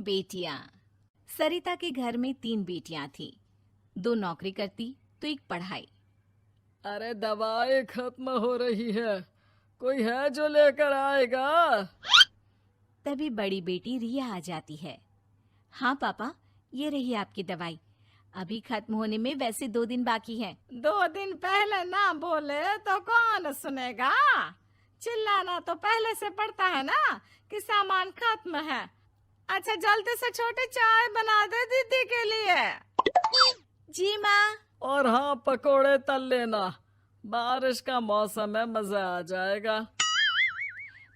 बेटियां। सरिता के घर में 3 बेटियां थीं। 2 नौकरी करती तो एक पढ़ाई। अरे दवाई खत्म हो रही है, कोई है जो लेकर आएगा? तभी बड़ी बेटी रिया आ जाती है। हाँ पापा, ये रही आपकी दवाई। अभी खत्म होने में वैसे 2 दिन बाकी हैं। 2 दिन पहले ना बोले तो कौन सुनेगा? चिल्लाना तो पहले से पड़ता है ना कि सामान खत्म है। अच्छा जल्दी से छोटी चाय बना दे दीदी के लिए। जी माँ। और हाँ, पकोड़े तल लेना, बारिश का मौसम है, मजा आ जाएगा।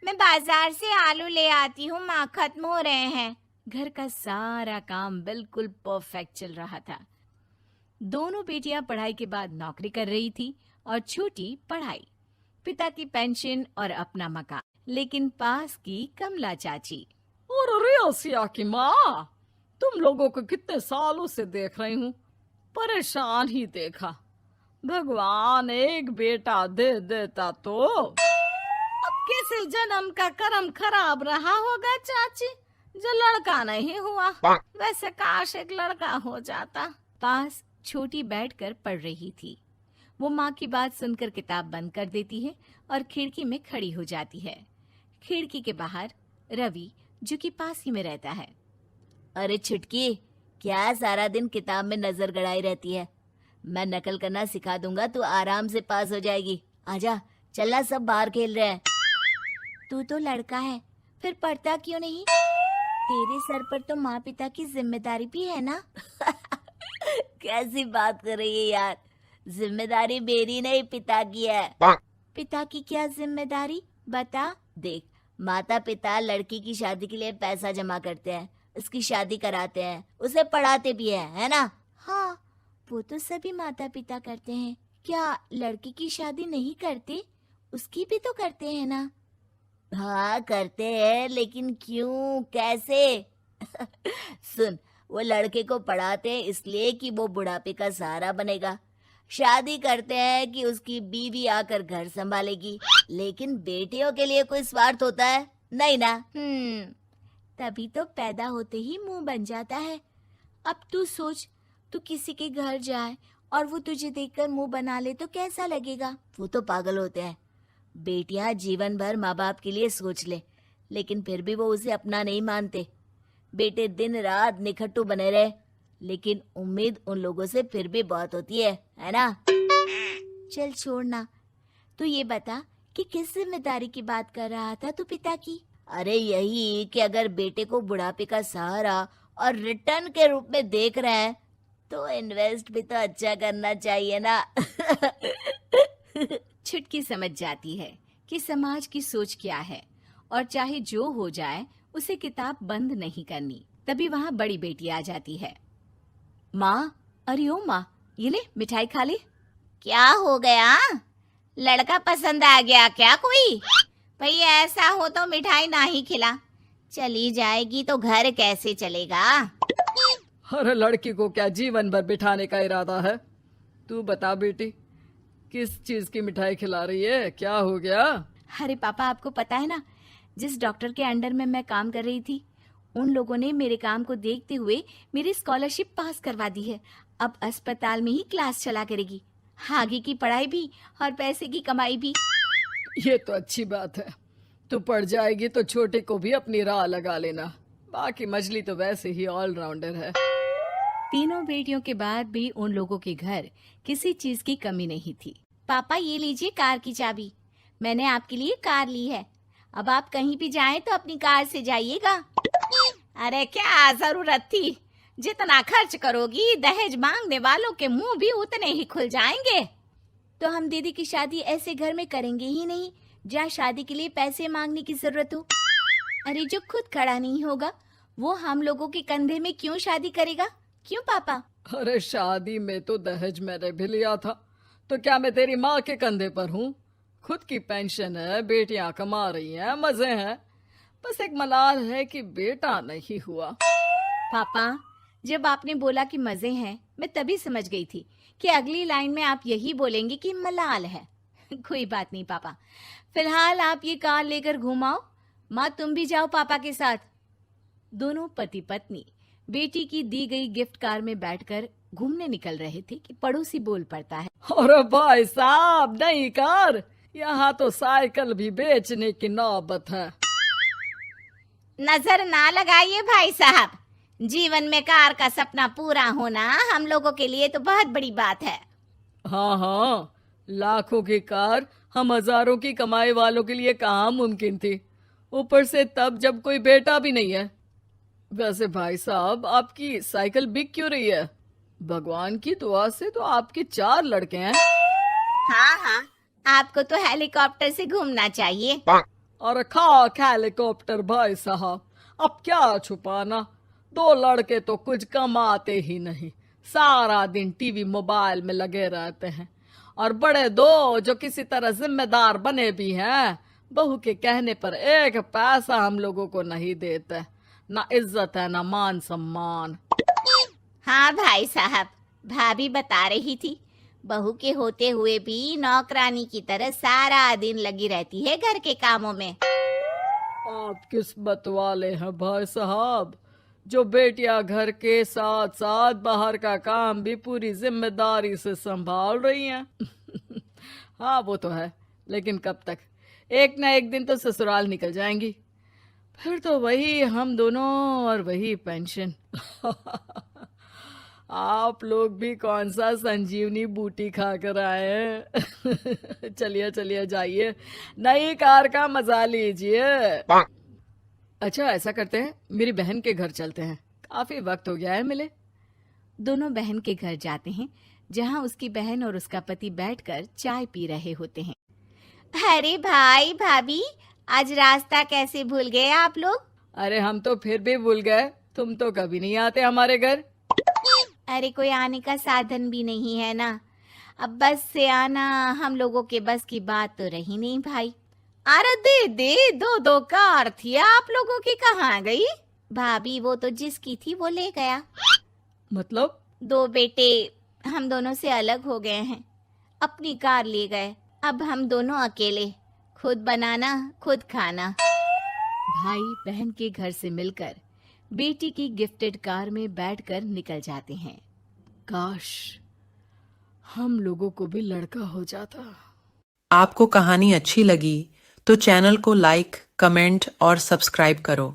मैं बाजार से आलू ले आती हूँ माँ, खत्म हो रहे हैं। घर का सारा काम बिल्कुल परफेक्ट चल रहा था। दोनों बेटियां पढ़ाई के बाद नौकरी कर रही थी और छोटी पढ़ाई, पिता की पेंशन और अपना मकान। लेकिन पास की कमला चाची। और रियासिया की माँ, तुम लोगों को कितने सालों से देख रही हूँ, परेशान ही देखा। भगवान एक बेटा दे देता तो। अब किसी जन्म का कर्म खराब रहा होगा चाची, जो लड़का नहीं हुआ। वैसे काश एक लड़का हो जाता। पास छोटी बैठकर पढ़ रही थी। वो माँ की बात सुनकर किताब बंद कर देती है और खिड़की में खड़ी हो जाती है। खिड़की के बाहर रवि, जो कि पास ही में रहता है। अरे छुटकी, क्या सारा दिन किताब में नजर गड़ाई रहती है? मैं नकल करना सिखा दूंगा, तू आराम से पास हो जाएगी। आजा, चलना, सब बाहर खेल रहे हैं। तू तो लड़का है, फिर पढ़ता क्यों नहीं? तेरे सर पर तो माँ पिता की जिम्मेदारी भी है ना। कैसी बात कर रही है यार? जिम्मेदारी मेरी नहीं, पिता की है। पिता की क्या जिम्मेदारी, बता। देख, माता पिता लड़की की शादी के लिए पैसा जमा करते हैं, उसकी शादी कराते हैं, उसे पढ़ाते भी है ना? हाँ, वो तो सभी माता पिता करते हैं। क्या लड़की की शादी नहीं करते? उसकी भी तो करते हैं ना। हाँ करते हैं, लेकिन क्यों, कैसे? सुन, वो लड़के को पढ़ाते हैं इसलिए कि वो बुढ़ापे का सहारा बनेगा। शादी करते हैं कि उसकी बीवी आकर घर संभालेगी। लेकिन बेटियों के लिए कोई स्वार्थ होता है? नहीं ना। तभी तो पैदा होते ही मुंह बन जाता है। अब तू सोच, तू किसी के घर जाए और वो तुझे देखकर मुंह बना ले तो कैसा लगेगा? वो तो पागल होते हैं। बेटियां जीवन भर माँ बाप के लिए सोच ले, लेकिन फिर भी वो उसे अपना नहीं मानते। बेटे दिन रात निखट्टू बने रहे, लेकिन उम्मीद उन लोगों से फिर भी बहुत होती है ना? चल छोड़ना, तू ये बता कि किस जिम्मेदारी की बात कर रहा था तू पिता की? अरे यही कि अगर बेटे को बुढ़ापे का सहारा और रिटर्न के रूप में देख रहे हैं तो इन्वेस्ट भी तो अच्छा करना चाहिए ना। छुटकी समझ जाती है कि समाज की सोच क्या है और चाहे जो हो जाए उसे किताब बंद नहीं करनी। तभी वहाँ बड़ी बेटी आ जाती है। माँ, अरे ओ माँ, ये ले मिठाई खा ले। क्या हो गया? लड़का पसंद आ गया क्या कोई? भाई ऐसा हो तो मिठाई ना ही खिला, चली जाएगी तो घर कैसे चलेगा? अरे लड़की को क्या जीवन भर बिठाने का इरादा है? तू बता बेटी, किस चीज की मिठाई खिला रही है? क्या हो गया? अरे पापा, आपको पता है ना, जिस डॉक्टर के अंडर में मैं काम कर रही थी, उन लोगों ने मेरे काम को देखते हुए मेरी स्कॉलरशिप पास करवा दी है। अब अस्पताल में ही क्लास चला करेगी, आगे की पढ़ाई भी और पैसे की कमाई भी। ये तो अच्छी बात है। तू पढ़ जाएगी तो छोटे को भी अपनी राह लगा लेना। बाकी मछली तो वैसे ही ऑलराउंडर है। तीनों बेटियों के बाद भी उन लोगों के घर किसी चीज की कमी नहीं थी। पापा, ये लीजिए कार की चाबी, मैंने आपके लिए कार ली है। अब आप कहीं भी जाएं तो अपनी कार से जाइएगा। अरे क्या जरूरत थी? जितना खर्च करोगी दहेज मांगने वालों के मुंह भी उतने ही खुल जाएंगे। तो हम दीदी की शादी ऐसे घर में करेंगे ही नहीं जहाँ शादी के लिए पैसे मांगने की जरूरत हो। अरे जो खुद खड़ा नहीं होगा वो हम लोगों के कंधे में क्यों शादी करेगा? क्यों पापा? अरे शादी में तो दहेज मैंने भी लिया था, तो क्या मैं तेरी माँ के कंधे पर हूँ? खुद की पेंशन है, बेटियां कमा रही हैं, मजे हैं। बस एक मलाल है कि बेटा नहीं हुआ। पापा, जब आपने बोला कि मजे हैं, मैं तभी समझ गई थी कि अगली लाइन में आप यही बोलेंगे कि मलाल है। कोई बात नहीं पापा, फिलहाल आप ये कार लेकर घुमाओ। माँ, तुम भी जाओ पापा के साथ। दोनों पति पत्नी बेटी की दी गई गिफ्ट कार में बैठकर घूमने निकल रहे थे कि पड़ोसी बोल पड़ता है। अरे भाई साहब, नई कार, यहाँ तो साइकिल भी बेचने की नौबत है। नजर ना लगाइए भाई साहब, जीवन में कार का सपना पूरा होना हम लोगों के लिए तो बहुत बड़ी बात है। हाँ हाँ, लाखों की कार हम हजारों की कमाई वालों के लिए कहाँ मुमकिन थी, ऊपर से तब जब कोई बेटा भी नहीं है। वैसे भाई साहब, आपकी साइकिल बिक क्यों रही है? भगवान की दुआ से तो आपके 4 लड़के हैं। हाँ हाँ, आपको तो हेलीकॉप्टर से घूमना चाहिए। और खाक हेलीकॉप्टर भाई साहब, अब क्या छुपाना, 2 लड़के तो कुछ कमाते ही नहीं, सारा दिन टीवी मोबाइल में लगे रहते हैं। और बड़े 2 जो किसी तरह जिम्मेदार बने भी हैं, बहू के कहने पर 1 पैसा हम लोगों को नहीं देते, ना इज्जत है ना मान सम्मान। हाँ भाई साहब, भाभी बता रही थी, बहू के होते हुए भी नौकरानी की तरह सारा दिन लगी रहती है घर के कामों में। आप किस्मत वाले हैं भाई साहब, जो बेटियां घर के साथ साथ बाहर का काम भी पूरी जिम्मेदारी से संभाल रही हैं। हाँ वो तो है, लेकिन कब तक? एक ना एक दिन तो ससुराल निकल जाएंगी, फिर तो वही हम दोनों और वही पेंशन। आप लोग भी कौन सा संजीवनी बूटी खा कर आए हैं? चलिए चलिए, जाइए, नई कार का मजा लीजिए। अच्छा ऐसा करते हैं, मेरी बहन के घर चलते हैं, काफी वक्त हो गया है मिले। दोनों बहन के घर जाते हैं, जहाँ उसकी बहन और उसका पति बैठकर चाय पी रहे होते हैं। अरे भाई भाभी, आज रास्ता कैसे भूल गए आप लोग? अरे हम तो फिर भी भूल गए, तुम तो कभी नहीं आते हमारे घर। अरे कोई आने का साधन भी नहीं है ना, अब बस से आना हम लोगों के बस की बात तो रही नहीं भाई। अरे दीदी, 2 कार थी आप लोगों की, कहाँ गई? भाभी वो तो जिसकी थी वो ले गया। मतलब? 2 बेटे हम दोनों से अलग हो गए हैं, अपनी कार ले गए, अब हम दोनों अकेले, खुद बनाना खुद खाना। भाई बहन के घर से मिलकर बेटी की गिफ्टेड कार में बैठकर निकल जाते हैं। काश हम लोगों को भी लड़का हो जाता। आपको कहानी अच्छी लगी तो चैनल को लाइक, कमेंट और सब्सक्राइब करो।